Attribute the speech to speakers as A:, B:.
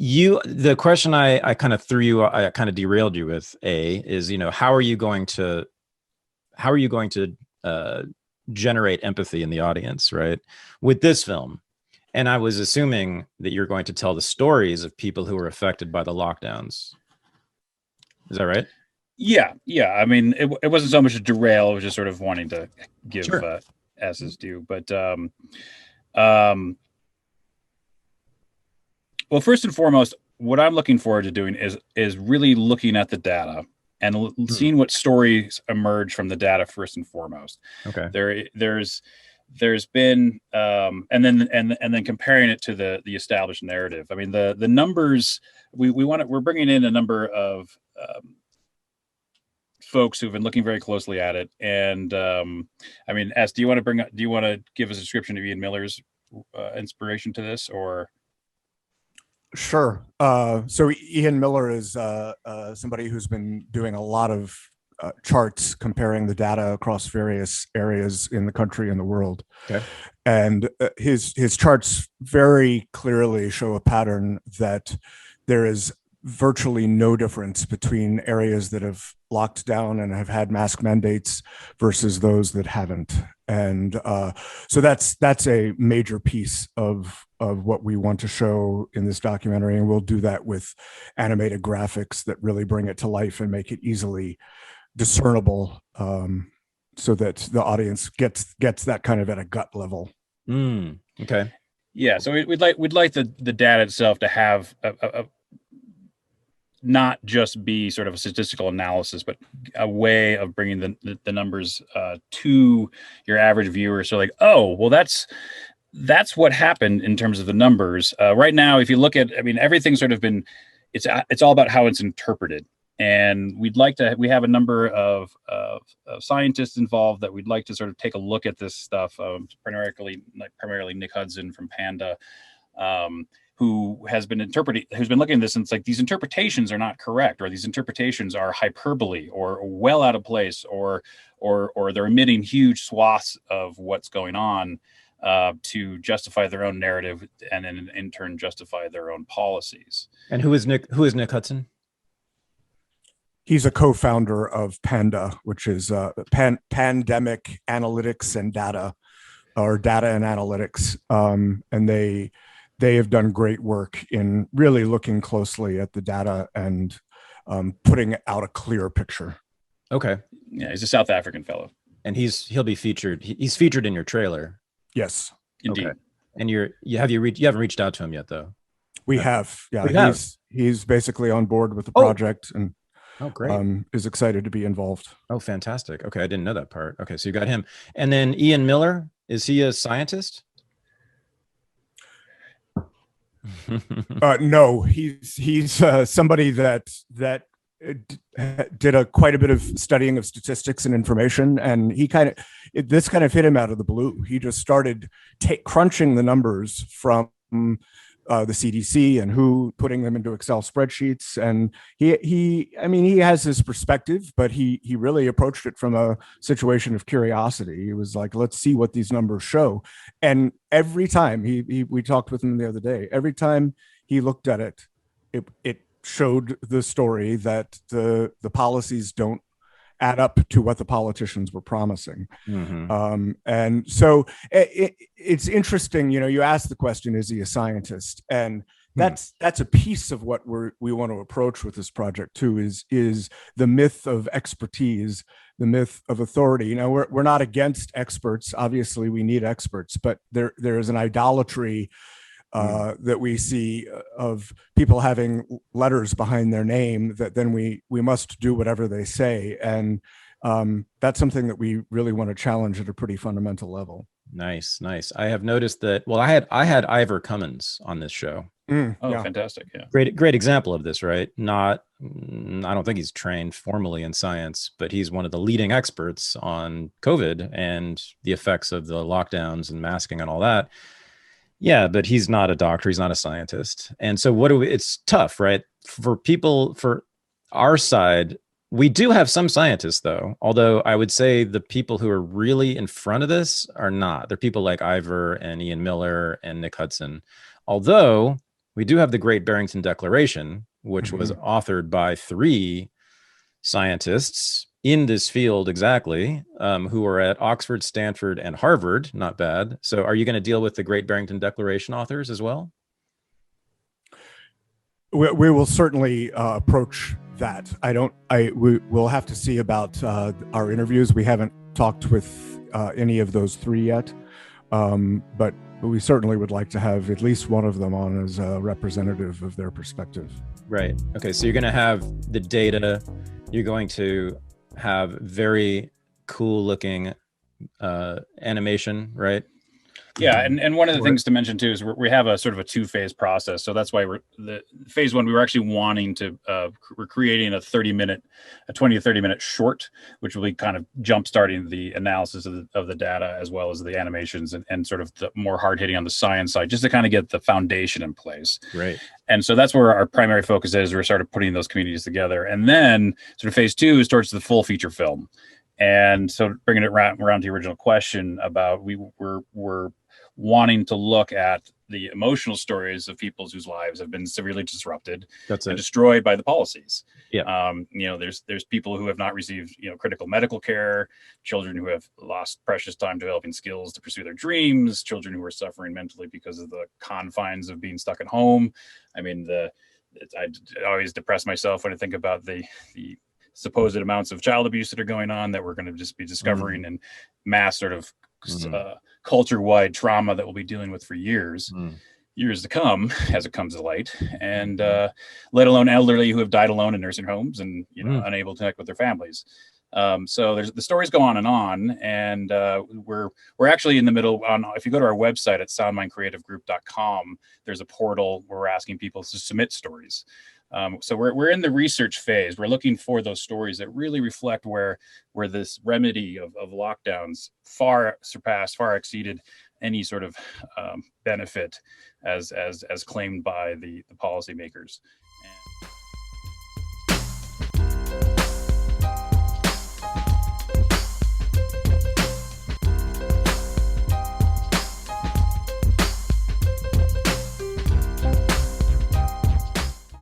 A: The question I kind of threw you, I kind of derailed you with is, how are you going to, how are you going to uh, generate empathy in the audience, right? With this film. And I was assuming that you're going to tell the stories of people who were affected by the lockdowns. Is that right?
B: Yeah, yeah. I mean, it wasn't so much a derail. It was just sort of wanting to give
A: Sure.
B: as is due. But um, well, first and foremost, what I'm looking forward to doing is really looking at the data and
A: Hmm.
B: seeing what stories emerge from the data first and foremost.
A: Okay.
B: There's been and then comparing it to the established narrative. I mean, the numbers we're bringing in a number of folks who've been looking very closely at it. And I mean, S, do you want to give us a description of Ian Miller's inspiration to this, or?
C: Sure. So Ian Miller is somebody who's been doing a lot of charts comparing the data across various areas in the country and the world.
A: Okay.
C: And his charts very clearly show a pattern that there is virtually no difference between areas that have locked down and have had mask mandates versus those that haven't. And so that's a major piece of what we want to show in this documentary, and we'll do that with animated graphics that really bring it to life and make it easily discernible, so that the audience gets that kind of at a gut level.
A: Okay.
B: Yeah, so we'd like the data itself to have a not just be sort of a statistical analysis, but a way of bringing the numbers to your average viewer. So like, oh, well, that's what happened in terms of the numbers. Right now, if you look at, I mean, everything's sort of been, it's all about how it's interpreted. And we have a number of scientists involved that we'd like to sort of take a look at this stuff. Primarily Nick Hudson from Panda, who's been looking at this, and it's like, these interpretations are not correct, or these interpretations are hyperbole or well out of place, or they're omitting huge swaths of what's going on to justify their own narrative, and in turn justify their own policies.
A: And who is Nick Hudson?
C: He's a co-founder of Panda, which is Pandemic Analytics and Data, or Data and Analytics, and they have done great work in really looking closely at the data and putting out a clear picture.
A: Okay.
B: Yeah, he's a South African fellow,
A: and he'll be featured. He's featured in your trailer.
C: Yes,
B: indeed.
A: Okay. And you haven't reached out to him yet, though?
C: We have. Yeah, he's basically on board with the project, and
A: great.
C: Is excited to be involved.
A: Oh, fantastic. Okay, I didn't know that part. Okay, so you got him. And then Ian Miller, is he a scientist?
C: No, he's somebody that did quite a bit of studying of statistics and information, and this kind of hit him out of the blue. He just started crunching the numbers from the CDC and WHO, putting them into Excel spreadsheets, and he has his perspective, but he really approached it from a situation of curiosity. He was like, let's see what these numbers show. And every time we talked with him the other day, every time he looked at it, it showed the story that the policies don't add up to what the politicians were promising.
A: Mm-hmm.
C: And so it's interesting, you asked the question, is he a scientist? And that's a piece of what we want to approach with this project too, is the myth of expertise, the myth of authority. We're not against experts. Obviously we need experts, but there is an idolatry that we see of people having letters behind their name that then we must do whatever they say. And that's something that we really want to challenge at a pretty fundamental level.
A: Nice. I have noticed that. Well, I had Ivor Cummins on this show.
B: Yeah. Fantastic. Yeah.
A: Great example of this, right? I don't think he's trained formally in science, but he's one of the leading experts on COVID and the effects of the lockdowns and masking and all that. Yeah, but he's not a doctor. He's not a scientist. And so it's tough, right? For our side, we do have some scientists though, although I would say the people who are really in front of this are not. They're people like Ivor and Ian Miller and Nick Hudson. Although we do have the Great Barrington Declaration, which was authored by 3 scientists in this field exactly, who are at Oxford, Stanford, and Harvard. Not bad. So are you going to deal with the Great Barrington Declaration authors as well?
C: We will certainly approach that. We'll have to see about our interviews. We haven't talked with any of those 3 yet, but we certainly would like to have at least one of them on as a representative of their perspective.
A: Right. Okay. So you're going to have the data. You're going to have very cool looking animation, right?
B: Yeah, and one of the things to mention too is we have a sort of a 2-phase process. So that's why the phase 1, we were actually wanting to we're creating a 20 to 30 minute short, which will be kind of jump starting the analysis of the data as well as the animations and sort of the more hard hitting on the science side, just to kind of get the foundation in place.
A: Right.
B: And so that's where our primary focus is. We're sort of putting those communities together, and then sort of phase 2 is towards the full feature film. And so bringing it around to the original question about we're wanting to look at the emotional stories of people whose lives have been severely disrupted and destroyed by the policies.
A: Yeah.
B: There's people who have not received, critical medical care, children who have lost precious time developing skills to pursue their dreams, children who are suffering mentally because of the confines of being stuck at home. I mean, I always depress myself when I think about the supposed amounts of child abuse that are going on that we're going to just be discovering and mass sort of culture-wide trauma that we'll be dealing with for years to come as it comes to light, and let alone elderly who have died alone in nursing homes and unable to connect with their families. So the stories go on, and we're actually in the middle. If you go to our website at soundmindcreativegroup.com, there's a portal where we're asking people to submit stories. So we're in the research phase. We're looking for those stories that really reflect where this remedy of lockdowns far exceeded any sort of benefit as claimed by the policymakers.